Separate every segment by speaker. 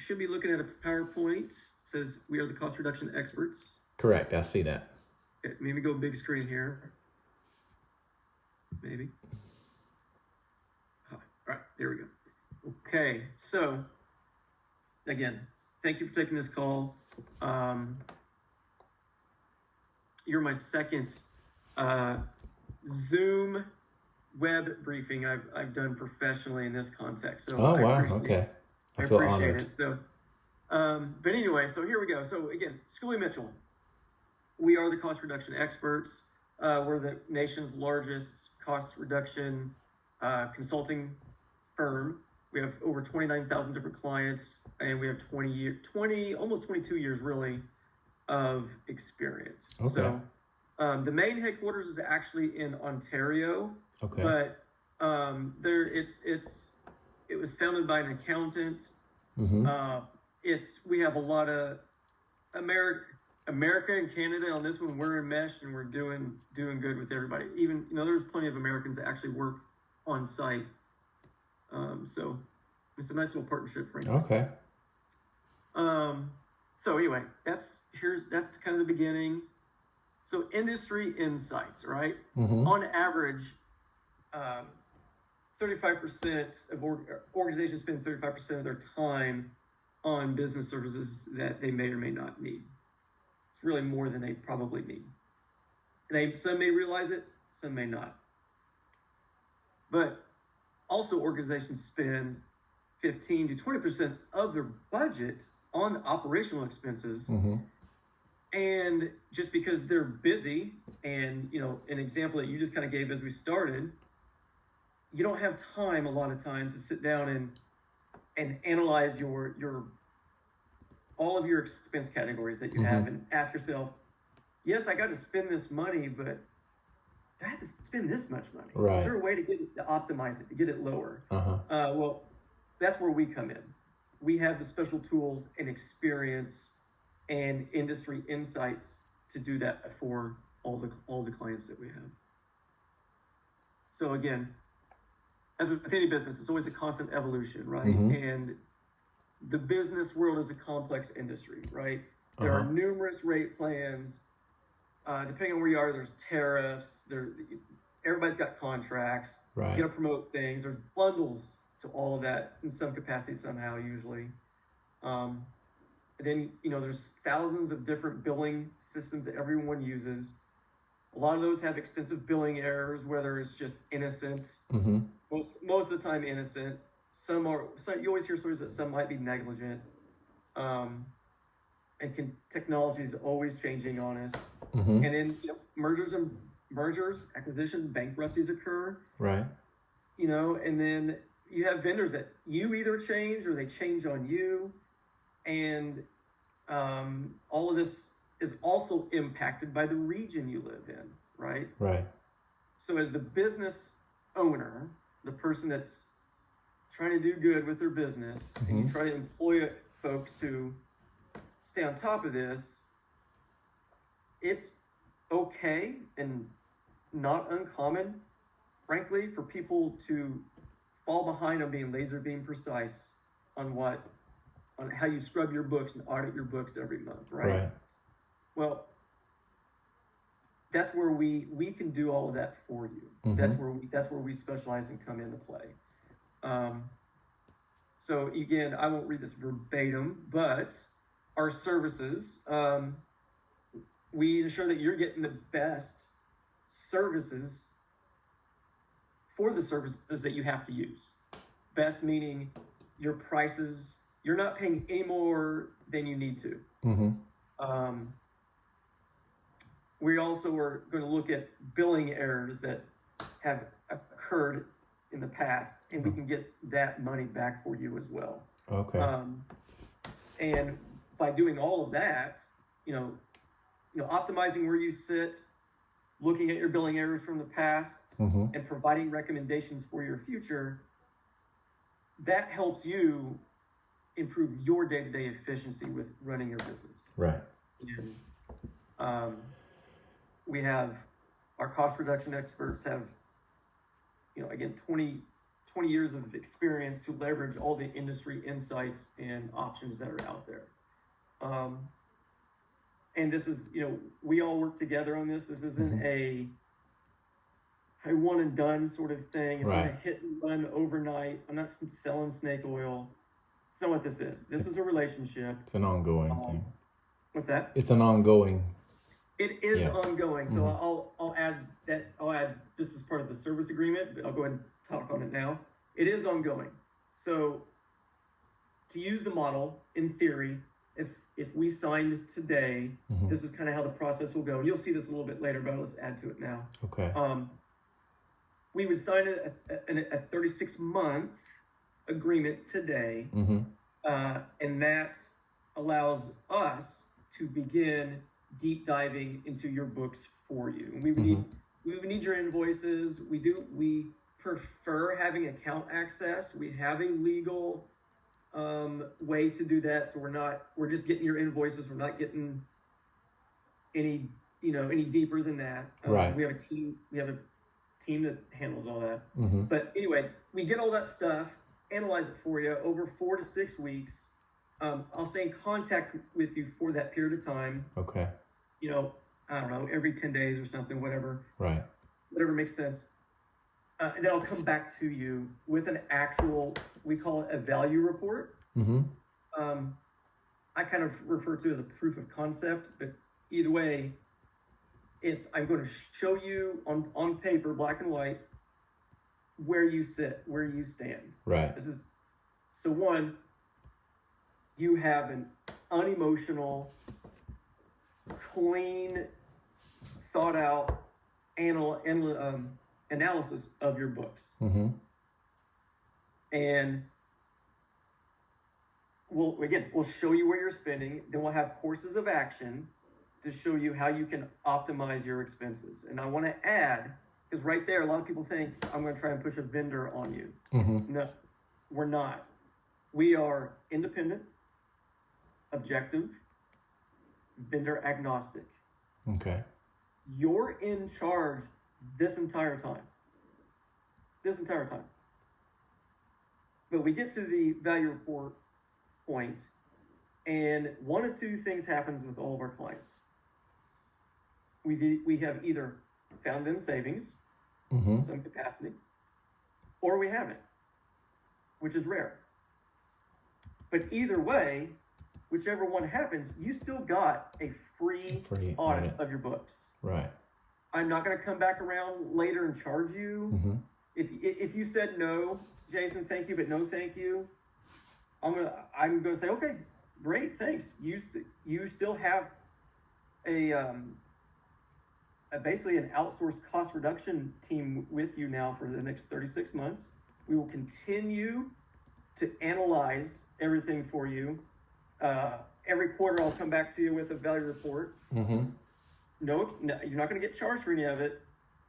Speaker 1: should be looking at a PowerPoint. It says we are the cost reduction experts.
Speaker 2: Correct. I see that.
Speaker 1: Okay, maybe go big screen here. Maybe. All right, there we go. Okay, so again, thank you for taking this call. You're my second Zoom web briefing I've done professionally in this context. So
Speaker 2: oh, wow. Okay. I feel
Speaker 1: appreciate
Speaker 2: honored.
Speaker 1: it. So, but anyway, so here we go. So again, Schooley Mitchell, we are the cost reduction experts. We're the nation's largest cost reduction consulting firm. We have over 29,000 different clients, and we have 20, almost 22 years really of experience.
Speaker 2: Okay.
Speaker 1: So the main headquarters is actually in Ontario.
Speaker 2: Okay.
Speaker 1: But it was founded by an accountant.
Speaker 2: Mm-hmm.
Speaker 1: We have a lot of America and Canada on this one. We're enmeshed and we're doing good with everybody. Even there's plenty of Americans that actually work on site. So it's a nice little partnership, frankly.
Speaker 2: Okay.
Speaker 1: So anyway, that's kind of the beginning. So industry insights, right?
Speaker 2: Mm-hmm.
Speaker 1: On average, 35% of organizations spend 35% of their time on business services that they may or may not need. It's really more than they probably need. Some may realize it, some may not. But also organizations spend 15 to 20% of their budget on operational expenses.
Speaker 2: Mm-hmm.
Speaker 1: And just because they're busy, and an example that you just kind of gave as we started, you don't have time a lot of times to sit down and analyze your all of your expense categories that you have and ask yourself, yes, I got to spend this money, but do I have to spend this much money?
Speaker 2: Right.
Speaker 1: Is there a way to optimize it, to get it lower?
Speaker 2: Uh-huh.
Speaker 1: Well, that's where we come in. We have the special tools and experience and industry insights to do that for all the clients that we have. So again, as with any business, it's always a constant evolution, right?
Speaker 2: Mm-hmm.
Speaker 1: And the business world is a complex industry, right? There are numerous rate plans. Depending on where you are, there's tariffs. Everybody's got contracts.
Speaker 2: Right.
Speaker 1: You got to promote things. There's bundles to all of that in some capacity somehow, usually. And then, there's thousands of different billing systems that everyone uses. A lot of those have extensive billing errors, whether it's just innocent.
Speaker 2: Mm-hmm.
Speaker 1: Most of the time innocent. Some you always hear stories that some might be negligent. Technology is always changing on us.
Speaker 2: Mm-hmm.
Speaker 1: And then mergers, acquisitions, bankruptcies occur.
Speaker 2: Right.
Speaker 1: And then you have vendors that you either change or they change on you. And all of this is also impacted by the region you live in, right?
Speaker 2: Right.
Speaker 1: So as the business owner, the person that's trying to do good with their business, and you try to employ folks to stay on top of this, it's okay and not uncommon, frankly, for people to fall behind on being laser beam precise on how you scrub your books and audit your books every month, right?
Speaker 2: Right.
Speaker 1: Well, that's where we can do all of that for you.
Speaker 2: Mm-hmm.
Speaker 1: That's where we specialize and come into play. So again, I won't read this verbatim, but our services, we ensure that you're getting the best services for the services that you have to use. Best meaning your prices, you're not paying any more than you need to.
Speaker 2: Mm-hmm.
Speaker 1: We also are going to look at billing errors that have occurred in the past, and we can get that money back for you as well.
Speaker 2: Okay.
Speaker 1: And by doing all of that, optimizing where you sit, looking at your billing errors from the past, and providing recommendations for your future, that helps you improve your day-to-day efficiency with running your business.
Speaker 2: Right.
Speaker 1: And we have our cost reduction experts have, again, 20 years of experience to leverage all the industry insights and options that are out there. And this is, we all work together on this. This isn't a one and done sort of thing. It's not a hit and run overnight. I'm not selling snake oil. It's not what this is. This is a relationship.
Speaker 2: It's an ongoing thing.
Speaker 1: What's that?
Speaker 2: It's an ongoing.
Speaker 1: It is ongoing. So I'll add that. This is part of the service agreement, but I'll go ahead and talk on it now. It is ongoing. So to use the model, in theory, if we signed today, this is kind of how the process will go. And you'll see this a little bit later, but I'll just add to it now.
Speaker 2: Okay.
Speaker 1: We would sign a 36-month agreement today, and that allows us to begin deep diving into your books for you. And we would need your invoices. We prefer having account access. We have a legal way to do that, so we're just getting your invoices. We're not getting any deeper than that.
Speaker 2: Right.
Speaker 1: We have a team that handles all that. But anyway, we get all that stuff, analyze it for you over 4 to 6 weeks. I'll stay in contact with you for that period of time.
Speaker 2: Okay.
Speaker 1: I don't know, every 10 days or something, whatever.
Speaker 2: Right.
Speaker 1: Whatever makes sense. And then I'll come back to you with an actual, we call it a value report. I kind of refer to it as a proof of concept, but either way, I'm going to show you on paper, black and white, where you sit, where you stand.
Speaker 2: Right.
Speaker 1: So one, you have an unemotional, clean, thought out analysis of your books. And we'll show you where you're spending. Then we'll have courses of action to show you how you can optimize your expenses. And I want to add, because right there, a lot of people think I'm going to try and push a vendor on you. No, we're not. We are independent, objective, vendor agnostic.
Speaker 2: Okay.
Speaker 1: You're in charge this entire time. But we get to the value report point, and one of two things happens with all of our clients. We have either found them savings, some capacity, or we haven't, which is rare. But either way, whichever one happens, you still got a free audit of your books.
Speaker 2: Right.
Speaker 1: I'm not going to come back around later and charge you. If you said no, Jason, thank you, but no thank you, I'm gonna say, okay, great, thanks. You still have basically an outsourced cost reduction team with you now for the next 36 months. We will continue to analyze everything for you. Every quarter, I'll come back to you with a value report. No, you're not going to get charged for any of it.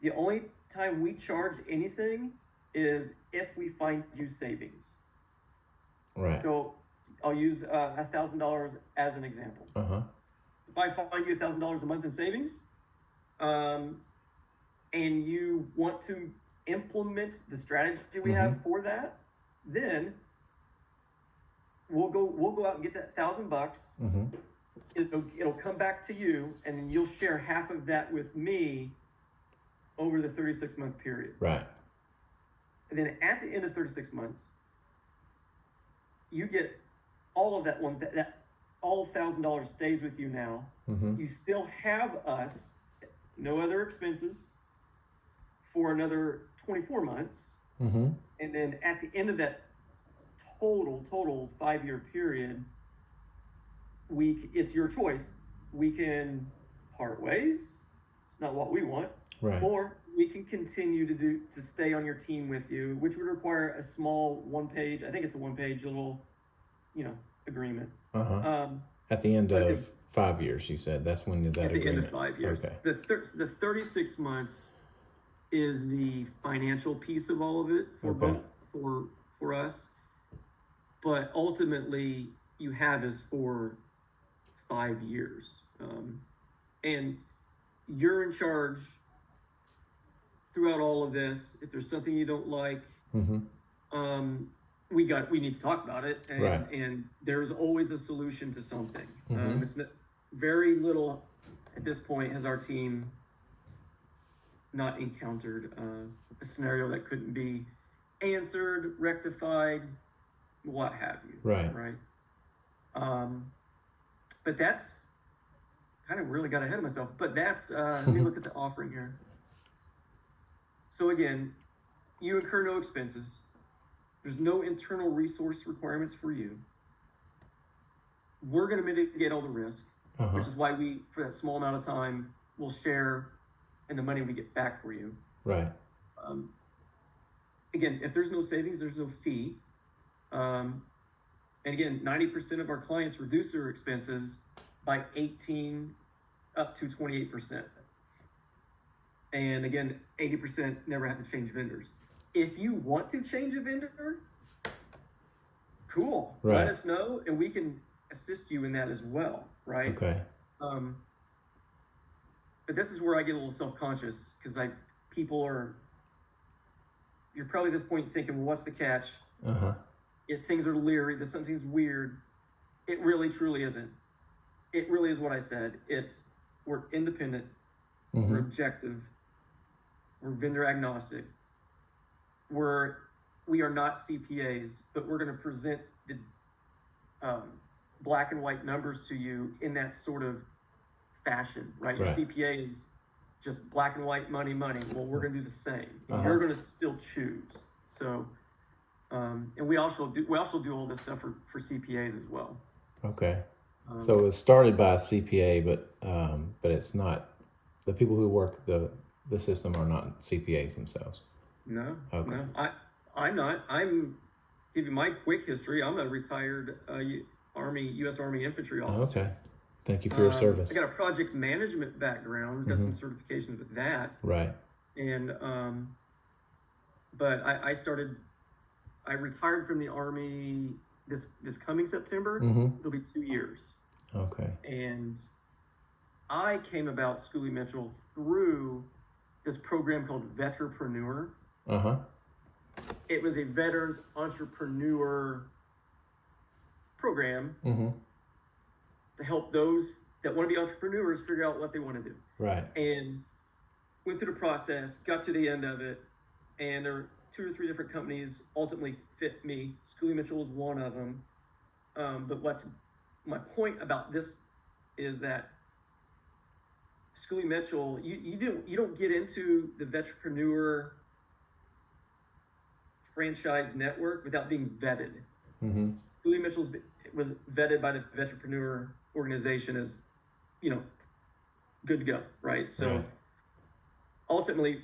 Speaker 1: The only time we charge anything is if we find you savings.
Speaker 2: Right.
Speaker 1: So I'll use $1,000 as an example. If I find you $1,000 a month in savings, and you want to implement the strategy we have for that, then we'll go out and get that $1,000. It'll come back to you, and then you'll share half of that with me over the 36-month period.
Speaker 2: Right.
Speaker 1: And then at the end of 36 months, you get all of that all $1,000 stays with you now. You still have us, no other expenses, for another 24 months. And then at the end of that total 5-year period, it's your choice. We can part ways. It's not what we want.
Speaker 2: Right. Or
Speaker 1: we can continue to stay on your team with you, which would require a small one-page, I think it's a one-page little, agreement.
Speaker 2: At the end of 5 years, you said that's when that
Speaker 1: at the
Speaker 2: agreement.
Speaker 1: end of 5 years.
Speaker 2: Okay.
Speaker 1: The 36 months is the financial piece of all of it for us. But ultimately, you have is for 5 years. And you're in charge throughout all of this. If there's something you don't like, we need to talk about it, and,
Speaker 2: right.
Speaker 1: and there's always a solution to something.
Speaker 2: Mm-hmm.
Speaker 1: It's very little at this point has our team not encountered a scenario that couldn't be answered, rectified, what have you.
Speaker 2: Right.
Speaker 1: Right. But that's kind of really got ahead of myself. But that's let me look at the offering here. So again, you incur no expenses. There's no internal resource requirements for you. We're going to mitigate all the risk, which is why we, for that small amount of time, will share in the money we get back for you.
Speaker 2: Right.
Speaker 1: Again, if there's no savings, there's no fee. And again, 90% of our clients reduce their expenses by 18 up to 28%. And again, 80% never have to change vendors. If you want to change a vendor, cool.
Speaker 2: Right.
Speaker 1: Let us know, and we can assist you in that as well, right?
Speaker 2: Okay.
Speaker 1: But this is where I get a little self-conscious, because you're probably at this point thinking, well, what's the catch? If things are leery, there's something's weird. It really, truly isn't. It really is what I said. We're independent, we're objective, we're vendor agnostic. We are not CPAs, but we're going to present the black and white numbers to you in that sort of fashion, right? Your CPA is just black and white, money. Well, we're going to do the same. You're going to still choose. So, and we also do all this stuff for CPAs as well.
Speaker 2: Okay. So it was started by a CPA, but it's not, the people who work the system are not CPAs themselves.
Speaker 1: No.
Speaker 2: Okay.
Speaker 1: No. I'm not. I'm give you my quick history. I'm a retired U.S. Army infantry officer.
Speaker 2: Okay. Thank you for your service.
Speaker 1: I got a project management background. Got some certifications with that.
Speaker 2: Right.
Speaker 1: And but I retired from the Army this coming September. It'll be 2 years.
Speaker 2: Okay.
Speaker 1: And I came about Schooley Mitchell through this program called Veterpreneur. It was a veterans entrepreneur program to help those that want to be entrepreneurs figure out what they want to do. Right. And went through the process, got to the end of it, and there were 2 or 3 different companies ultimately fit me. Schooley Mitchell was one of them. But what's my point about this is that Schooley Mitchell, you don't get into the Veterpreneur franchise network without being vetted. Schooley Mitchell was vetted by the Veterpreneur organization as, good to go, right? So ultimately,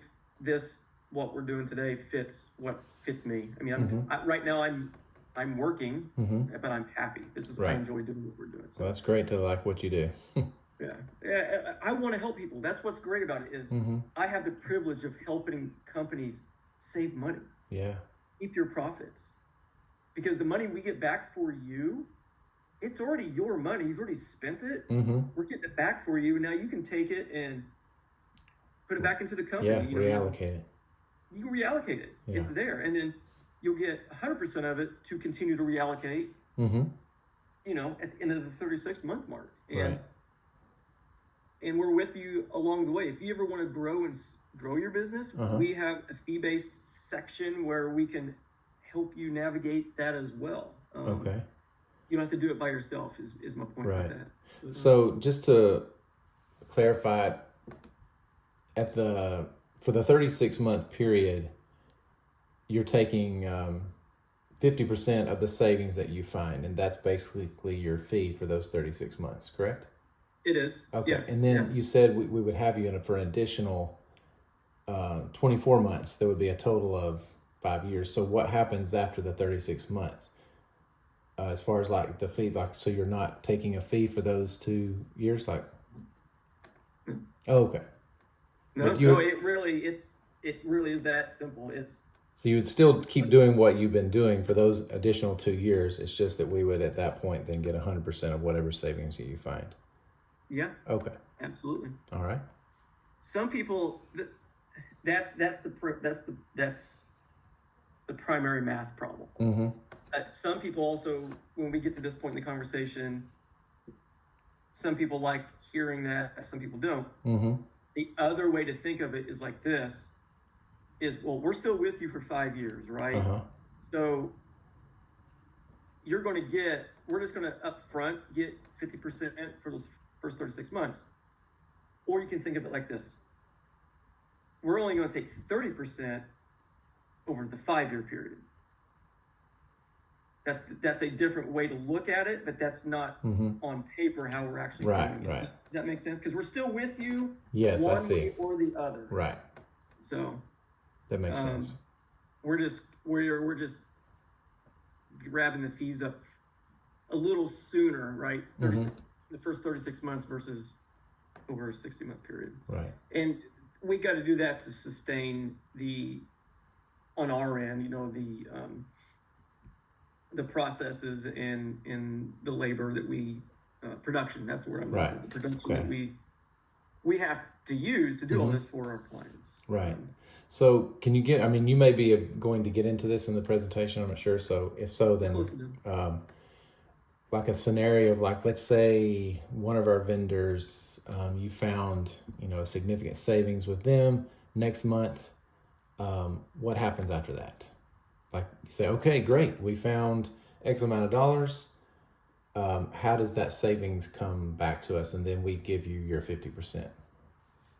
Speaker 1: what we're doing today fits what fits me. I mean, right now I'm working, but I'm happy. I enjoy doing what we're doing. So
Speaker 2: well, that's great to like what you do.
Speaker 1: Yeah, I want to help people. That's what's great about it is I have the privilege of helping companies save money.
Speaker 2: Yeah.
Speaker 1: Keep your profits. Because the money we get back for you, it's already your money. You've already spent it. We're getting it back for you. Now you can take it and put it back into the company.
Speaker 2: Yeah, reallocate it.
Speaker 1: You can reallocate it. Yeah. It's there. And then you'll get 100% of it to continue to reallocate, at the end of the 36-month mark. And we're with you along the way. If you ever want to grow your business, we have a fee-based section where we can help you navigate that as well. Okay. You don't have to do it by yourself is my point with that.
Speaker 2: So just to clarify, for the 36-month period, you're taking 50% of the savings that you find, and that's basically your fee for those 36 months, correct?
Speaker 1: It is.
Speaker 2: Okay.
Speaker 1: Yeah.
Speaker 2: And then you said we would have you in it for an additional 24 months. There would be a total of 5 years. So what happens after the 36 months? As far as like the fee, so you're not taking a fee for those 2 years? Okay.
Speaker 1: No, it really is that simple.
Speaker 2: So you would still keep doing what you've been doing for those additional 2 years. It's just that we would at that point then get 100% of whatever savings you find.
Speaker 1: Yeah.
Speaker 2: Okay.
Speaker 1: Absolutely.
Speaker 2: All right.
Speaker 1: Some people, that's the primary math problem.
Speaker 2: Mm-hmm.
Speaker 1: Some people also, when we get to this point in the conversation, some people like hearing that, some people don't.
Speaker 2: Mm-hmm.
Speaker 1: The other way to think of it is like this, is, well, we're still with you for 5 years, right?
Speaker 2: Uh-huh.
Speaker 1: So we're just going to upfront get 50% for those first 36 months. Or you can think of it like this. We're only going to take 30% over the 5-year period. That's a different way to look at it, but that's not on paper how we're actually doing it.
Speaker 2: Right.
Speaker 1: Does that make sense? Because we're still with you,
Speaker 2: yes,
Speaker 1: one
Speaker 2: I see.
Speaker 1: way or the other.
Speaker 2: Right.
Speaker 1: So
Speaker 2: That makes sense.
Speaker 1: We're just grabbing the fees up a little sooner, right? The first 36 months versus over a 60-month period.
Speaker 2: Right.
Speaker 1: And we got to do that to sustain on our end, the processes and the labor that we production. That's the word I'm looking for. The production that we have to use to do all this for our clients.
Speaker 2: Right. So can you you may be going to get into this in the presentation, I'm not sure. So if so, then like a scenario of, like, let's say one of our vendors, you found, a significant savings with them next month. What happens after that? Like, you say, okay, great, we found X amount of dollars. How does that savings come back to us? And then we give you your 50%.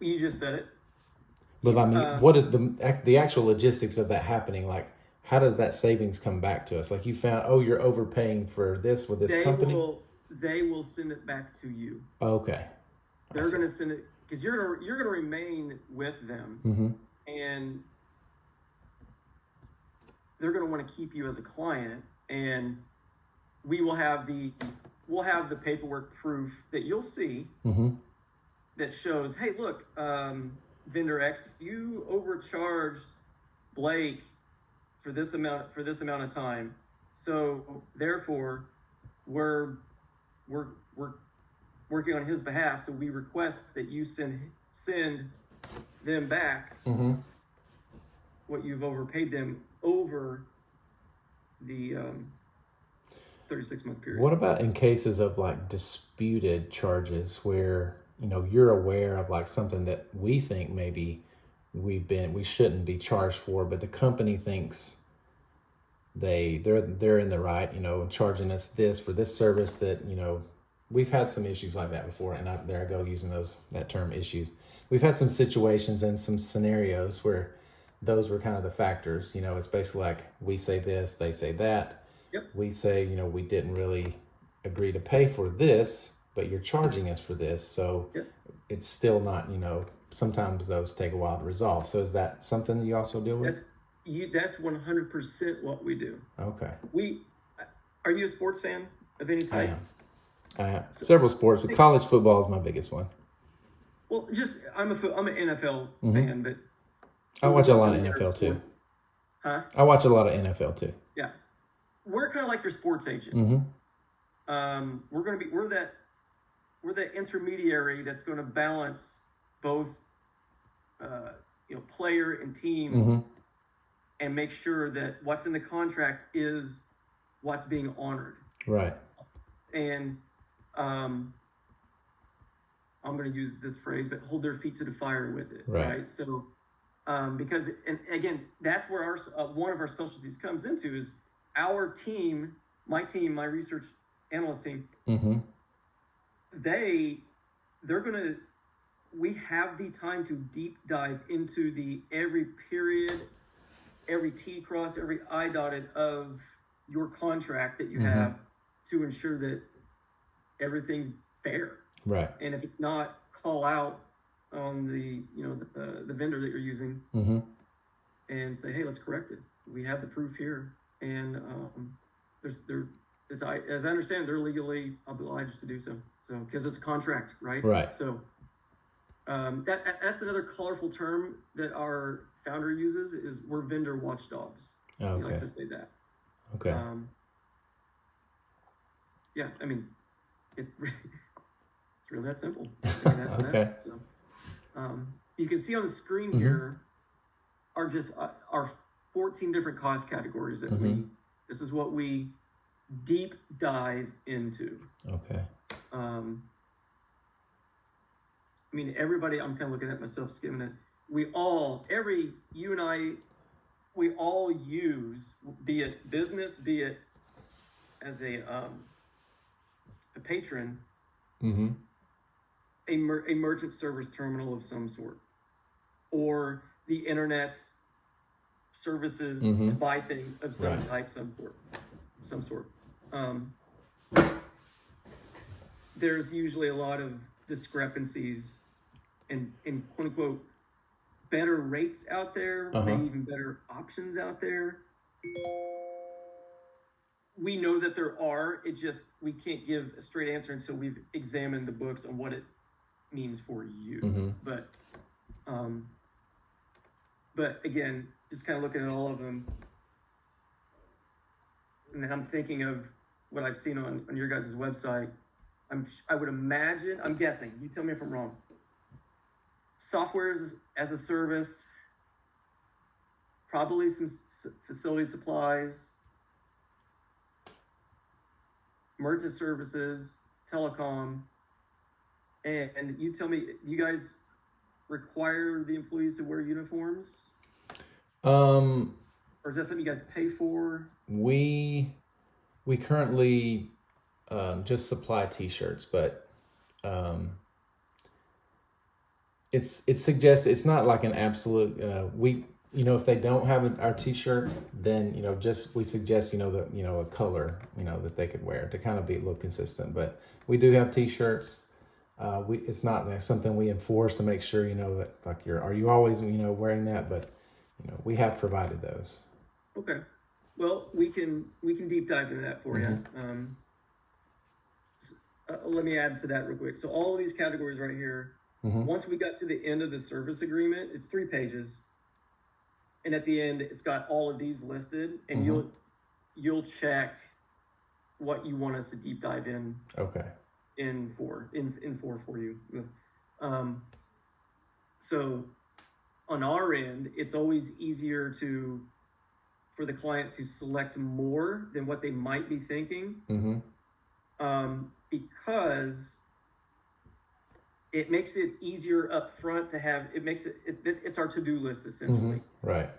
Speaker 1: You just said it.
Speaker 2: But what is the actual logistics of that happening? Like, how does that savings come back to us? Like, you found, you're overpaying for this with this company.
Speaker 1: They will send it back to you.
Speaker 2: Okay.
Speaker 1: They're going to send it because you're going to remain with them, and they're going to want to keep you as a client, and we'll have the paperwork proof that you'll see that shows, hey, look, vendor X, you overcharged Blake for this amount of time, so therefore we're working on his behalf, so we request that you send them back what you've overpaid them over the 36-month period.
Speaker 2: What about in cases of, like, disputed charges where, you're aware of, like, something that we think maybe we shouldn't be charged for, but the company thinks they're in the right, charging us this for this service that, we've had some issues like that before, and there I go using that term, issues. We've had some situations and some scenarios where those were kind of the factors. It's basically like, we say this, they say that.
Speaker 1: Yep.
Speaker 2: We say, we didn't really agree to pay for this, but you're charging us for this. So it's still not, sometimes those take a while to resolve. So is that something you also deal with?
Speaker 1: That's 100% what we do.
Speaker 2: Okay.
Speaker 1: Are you a sports fan of any type?
Speaker 2: I have several sports, but college football is my biggest one.
Speaker 1: Well, I'm an NFL fan, but
Speaker 2: I watch a lot of NFL too.
Speaker 1: Huh?
Speaker 2: I watch a lot of NFL too.
Speaker 1: Yeah, we're kind of like your sports agent. We're that intermediary that's going to balance both, player and team, and make sure that what's in the contract is what's being honored.
Speaker 2: Right.
Speaker 1: And I'm going to use this phrase, but hold their feet to the fire with it. Right. So, because, and again, that's where one of our specialties comes into is our team, my research analyst team. We have the time to deep dive into every period, every T crossed, every I dotted of your contract that you have to ensure that everything's fair.
Speaker 2: Right.
Speaker 1: And if it's not, call out on the vendor that you're using and say, hey, let's correct it. We have the proof here. And as I understand, they're legally obliged to do so. So, because it's a contract, right?
Speaker 2: Right.
Speaker 1: So that's another colorful term that our founder uses is we're vendor watchdogs.
Speaker 2: Okay.
Speaker 1: He likes to say that.
Speaker 2: Okay.
Speaker 1: Yeah, I mean, it's really that simple. That's
Speaker 2: okay.
Speaker 1: That. So, you can see on the screen here are just our 14 different cost categories that this is what we deep dive into.
Speaker 2: Okay.
Speaker 1: I mean, everybody, I'm kind of looking at myself, skimming it. You and I, we all use, be it business, be it as a patron, a merchant service terminal of some sort, or the internet services to buy things of some type, some sort. There's usually a lot of discrepancies and quote unquote better rates out there, maybe even better options out there. We know that there are, we can't give a straight answer until we've examined the books on what it means for you. But again, just kind of looking at all of them, and then I'm thinking of what I've seen on your guys' website. I would imagine, I'm guessing, you tell me if I'm wrong. Software as a service, probably some facility supplies, merchant services, telecom, and you tell me, you guys require the employees to wear uniforms? Or is that something you guys pay for?
Speaker 2: We currently just supply T-shirts, but it's suggested, it's not like an absolute. If they don't have our T-shirt, then we suggest that a color that they could wear to kind of look consistent. But we do have T-shirts. It's not something we enforce to make sure that are you always wearing that, but we have provided those.
Speaker 1: Okay, well, we can deep dive into that for you. Let me add to that real quick. So all of these categories right here, once we got to the end of the service agreement, it's 3 pages. And at the end, it's got all of these listed, and you'll check what you want us to deep dive in.
Speaker 2: Okay.
Speaker 1: In for you. So on our end, it's always easier for the client to select more than what they might be thinking, because it makes it easier up front to have. It's our to-do list essentially.
Speaker 2: Right.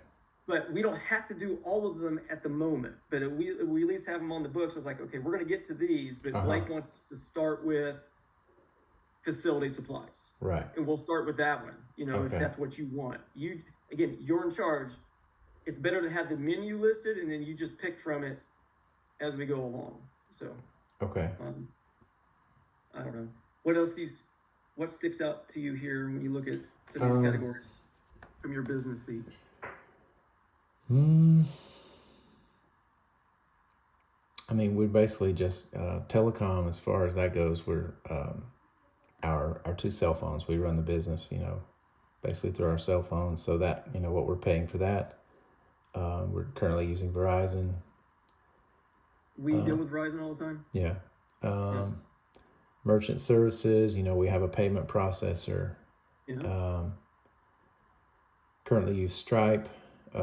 Speaker 1: But we don't have to do all of them at the moment. But we at least have them on the books of okay, we're going to get to these, but Blake wants to start with facility supplies.
Speaker 2: Right.
Speaker 1: And we'll start with that one, if that's what you want. You're in charge. It's better to have the menu listed, and then you just pick from it as we go along. So.
Speaker 2: Okay.
Speaker 1: I don't know. What sticks out to you here when you look at some of these categories from your business seat?
Speaker 2: I mean, we're basically just telecom. As far as that goes, we're our 2 cell phones. We run the business, basically through our cell phones. So that what we're paying for that. We're currently using Verizon.
Speaker 1: We deal with Verizon all the time.
Speaker 2: Yeah. Merchant services. We have a payment processor.
Speaker 1: Yeah.
Speaker 2: Currently use Stripe.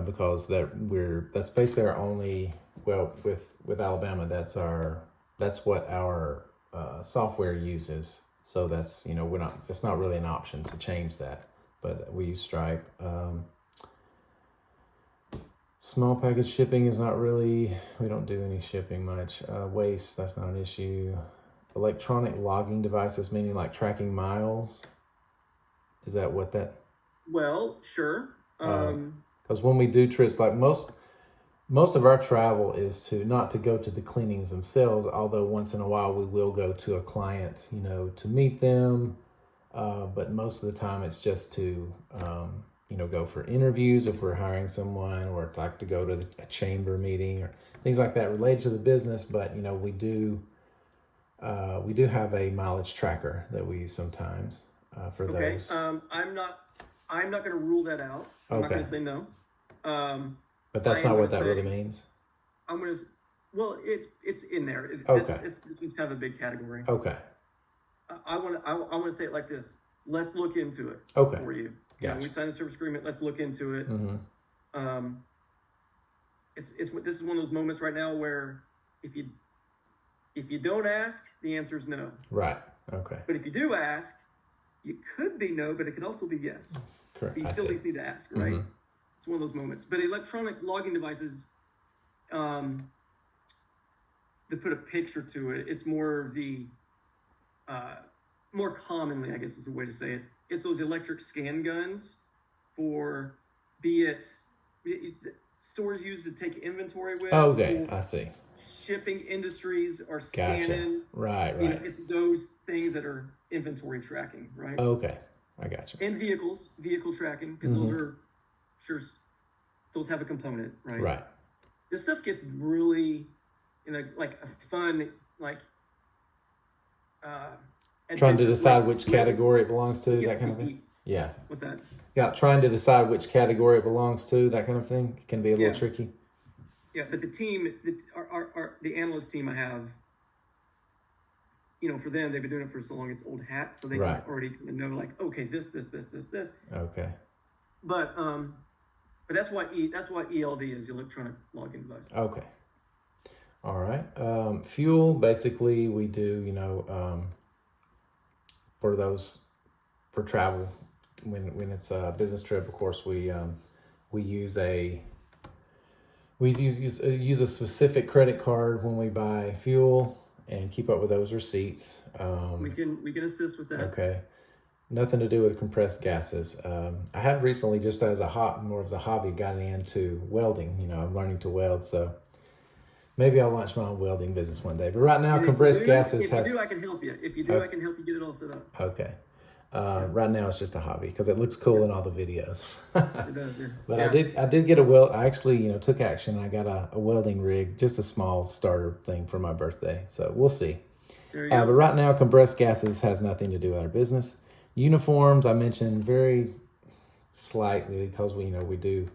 Speaker 2: Because that's basically our only, with Alabama, that's what our software uses. So that's it's not really an option to change that, but we use Stripe. Small package shipping is not really, we don't do any shipping much. Waste, that's not an issue. Electronic logging devices, meaning like tracking miles. Is that what that?
Speaker 1: Well, sure.
Speaker 2: Because when we do trips, like most of our travel is not to go to the cleanings themselves, although once in a while we will go to a client, to meet them. But most of the time it's just to, go for interviews if we're hiring someone, or like to go to a chamber meeting or things like that related to the business. But, we do have a mileage tracker that we use sometimes for those.
Speaker 1: I'm not going to rule that out. I'm not going to say no.
Speaker 2: But that's not what that really means.
Speaker 1: It's in there.
Speaker 2: Okay.
Speaker 1: This was kind of a big category.
Speaker 2: Okay.
Speaker 1: I want to say it like this. Let's look into it.
Speaker 2: Okay.
Speaker 1: For you.
Speaker 2: Gotcha.
Speaker 1: We signed a service agreement. Let's look into it. this is one of those moments right now where if you don't ask, the answer is no.
Speaker 2: Right. Okay.
Speaker 1: But if you do ask, it could be no, but it could also be yes.
Speaker 2: Correct.
Speaker 1: But you still at least need to ask, right? Mm-hmm. It's one of those moments. But electronic logging devices, to put a picture to it, it's more the more commonly, I guess is a way to say it. It's those electric scan guns for, be it stores use to take inventory with.
Speaker 2: Okay, I see.
Speaker 1: Shipping industries are scanning.
Speaker 2: Gotcha. Right.
Speaker 1: It's those things that are inventory tracking, right?
Speaker 2: Okay, I gotcha.
Speaker 1: And vehicle tracking, because those are, those have a component, right?
Speaker 2: Right.
Speaker 1: This stuff gets really, a fun,
Speaker 2: trying to decide which category it belongs to, that kind of thing. Yeah.
Speaker 1: What's that?
Speaker 2: Yeah, trying to decide which category it belongs to, that kind of thing, can be a little tricky.
Speaker 1: Yeah, but the team, the analyst team I have, for them, they've been doing it for so long, it's old hat, so they can already know, okay, this.
Speaker 2: Okay.
Speaker 1: But that's what ELD is, electronic logging device.
Speaker 2: Okay. All right. Fuel, basically, we do, for travel, when it's a business trip, of course, we use a specific credit card when we buy fuel and keep up with those receipts.
Speaker 1: We can assist with that.
Speaker 2: Okay. Nothing to do with compressed gases. I have recently, just as more of a hobby, gotten into welding. I'm learning to weld, so maybe I'll launch my own welding business one day. But right now, compressed gases
Speaker 1: If you do, I can help you. If you do, I can help you get it all set up.
Speaker 2: Okay. Right now it's just a hobby because it looks cool in all the videos.
Speaker 1: It does, yeah.
Speaker 2: But I did get a weld. I actually, took action. I got a welding rig, just a small starter thing for my birthday. So we'll see.
Speaker 1: There you go.
Speaker 2: But right now, compressed gases has nothing to do with our business. Uniforms, I mentioned very slightly because we do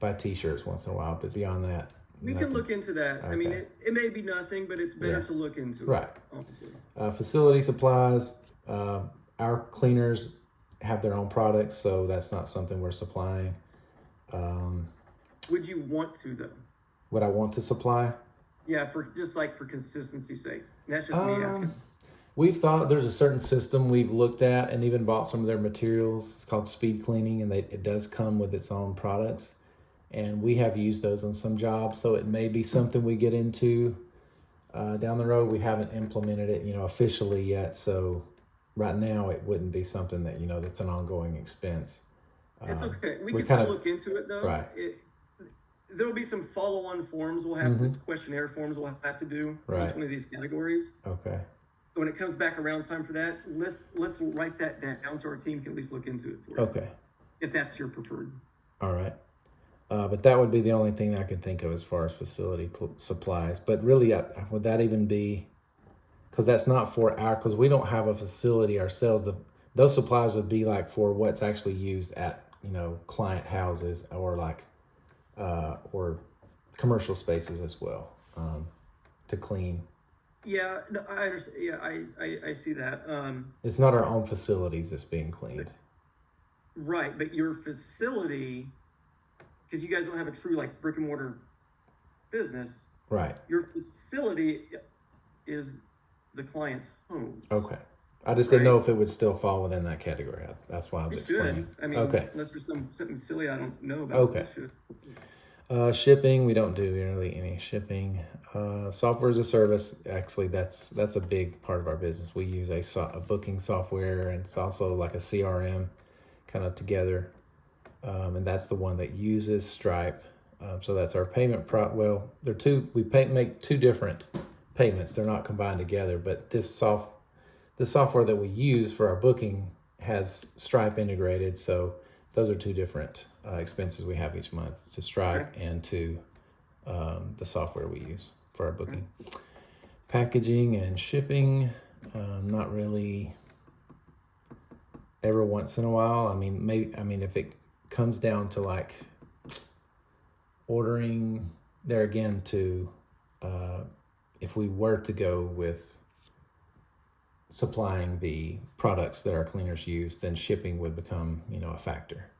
Speaker 2: buy T-shirts once in a while. But beyond that,
Speaker 1: we can look into that. Okay. I mean, it may be nothing, but it's better to look into.
Speaker 2: Right.
Speaker 1: Obviously.
Speaker 2: Facility supplies. Our cleaners have their own products, so that's not something we're supplying.
Speaker 1: Would you want to, though?
Speaker 2: Would I want to supply?
Speaker 1: Yeah, for consistency's sake. That's just me asking.
Speaker 2: We've thought there's a certain system we've looked at and even bought some of their materials. It's called speed cleaning, and it does come with its own products. And we have used those on some jobs, so it may be something we get into down the road. We haven't implemented it, officially yet, so right now it wouldn't be something that, that's an ongoing expense.
Speaker 1: It's okay. We can still look into it, though.
Speaker 2: Right.
Speaker 1: There'll be some follow-on forms we'll have to, questionnaire forms we'll have to do for each one of these categories.
Speaker 2: Okay.
Speaker 1: When it comes back around time for that, let's write that down so our team can at least look into it for you.
Speaker 2: Okay.
Speaker 1: If that's your preferred.
Speaker 2: All right. But that would be the only thing that I can think of as far as facility supplies. But really, would that even be, because that's not because we don't have a facility ourselves. Those supplies would be for what's actually used at, client houses or or commercial spaces as well, to clean.
Speaker 1: Yeah, no, I understand. Yeah, I see that.
Speaker 2: It's not our own facilities that's being cleaned.
Speaker 1: Right, but your facility, because you guys don't have a true brick and mortar business.
Speaker 2: Right.
Speaker 1: Your facility is the client's home.
Speaker 2: Okay. I just didn't know if it would still fall within that category. That's why I was explaining.
Speaker 1: I mean, unless there's something silly I don't know about.
Speaker 2: Okay. Shipping, we don't do really any shipping. Software as a service, actually, that's a big part of our business. We use a booking software, and it's also like a CRM kind of together. And that's the one that uses Stripe. So that's our payment they're make two different payments. They're not combined together, but the software that we use for our booking has Stripe integrated. So those are two different expenses we have each month, to Stripe and to the software we use for our booking. Packaging and shipping, not really. Every once in a while, if it comes down to ordering, there again to if we were to go with supplying the products that our cleaners use, then shipping would become a factor.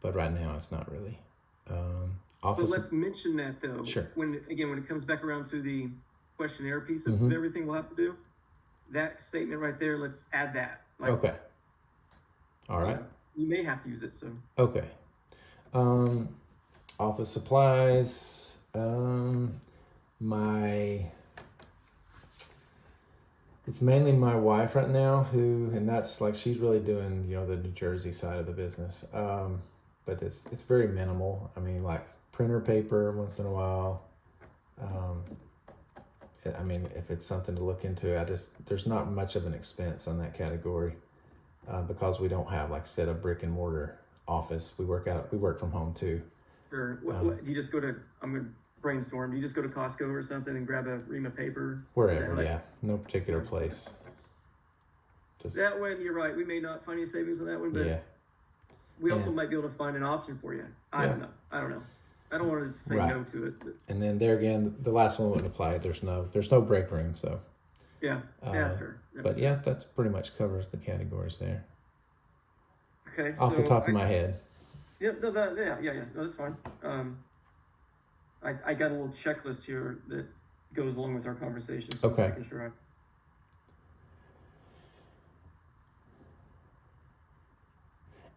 Speaker 2: But right now it's not really. Office.
Speaker 1: But let's mention that though.
Speaker 2: Sure.
Speaker 1: When it comes back around to the questionnaire piece of
Speaker 2: Mm-hmm.
Speaker 1: everything we'll have to do, that statement right there, let's add that. Like,
Speaker 2: Okay. All right.
Speaker 1: You may have to use it. So.
Speaker 2: Okay. Office supplies. It's mainly my wife right now and that's like, she's really doing, the New Jersey side of the business. But it's very minimal. I mean, like printer paper once in a while. I mean, if it's something to look into, there's not much of an expense on that category, because we don't have, like I said, a brick and mortar office. We work from home too.
Speaker 1: Sure. What, do you just go to, I'm going to brainstorm. Do you just go to Costco or something and grab a ream of paper?
Speaker 2: Wherever, yeah. No particular place. Just
Speaker 1: that way, you're right. We may not find any savings on that one, but
Speaker 2: yeah.
Speaker 1: we also might be able to find an option for you. I don't know. I don't want to say no to it. But.
Speaker 2: And then there again, the last one wouldn't apply. There's no break room, so.
Speaker 1: Yeah, that's fair.
Speaker 2: But yeah, that's pretty much covers the categories there.
Speaker 1: Okay.
Speaker 2: Off the top of my head.
Speaker 1: Yeah, no, that's fine. I got a little checklist here that goes along with our conversation. So
Speaker 2: okay.
Speaker 1: I'm making sure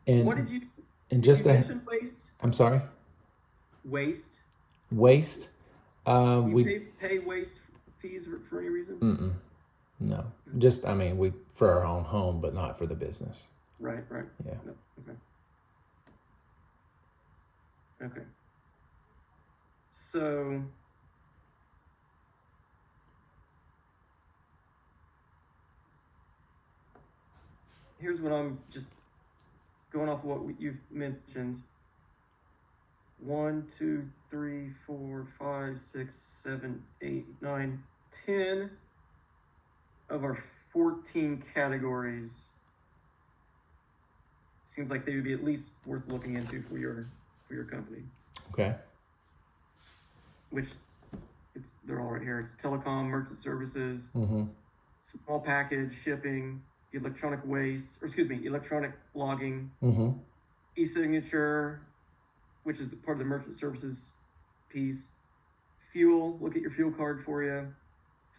Speaker 2: And
Speaker 1: what did you?
Speaker 2: And
Speaker 1: did
Speaker 2: just
Speaker 1: you mention waste.
Speaker 2: I'm sorry.
Speaker 1: Waste.
Speaker 2: Waste.
Speaker 1: We pay waste fees for any reason?
Speaker 2: No. Just we for our own home, but not for the business.
Speaker 1: Right.
Speaker 2: Yeah.
Speaker 1: No. Okay. So here's what I'm just going off of what you've mentioned. 1, 2, 3, 4, 5, 6, 7, 8, 9, 10 of our 14 categories seems like they would be at least worth looking into for your company.
Speaker 2: Okay.
Speaker 1: Which they're all right here. It's telecom, merchant services, small package, shipping, electronic logging, e-signature, which is part of the merchant services piece, fuel, look at your fuel card for you,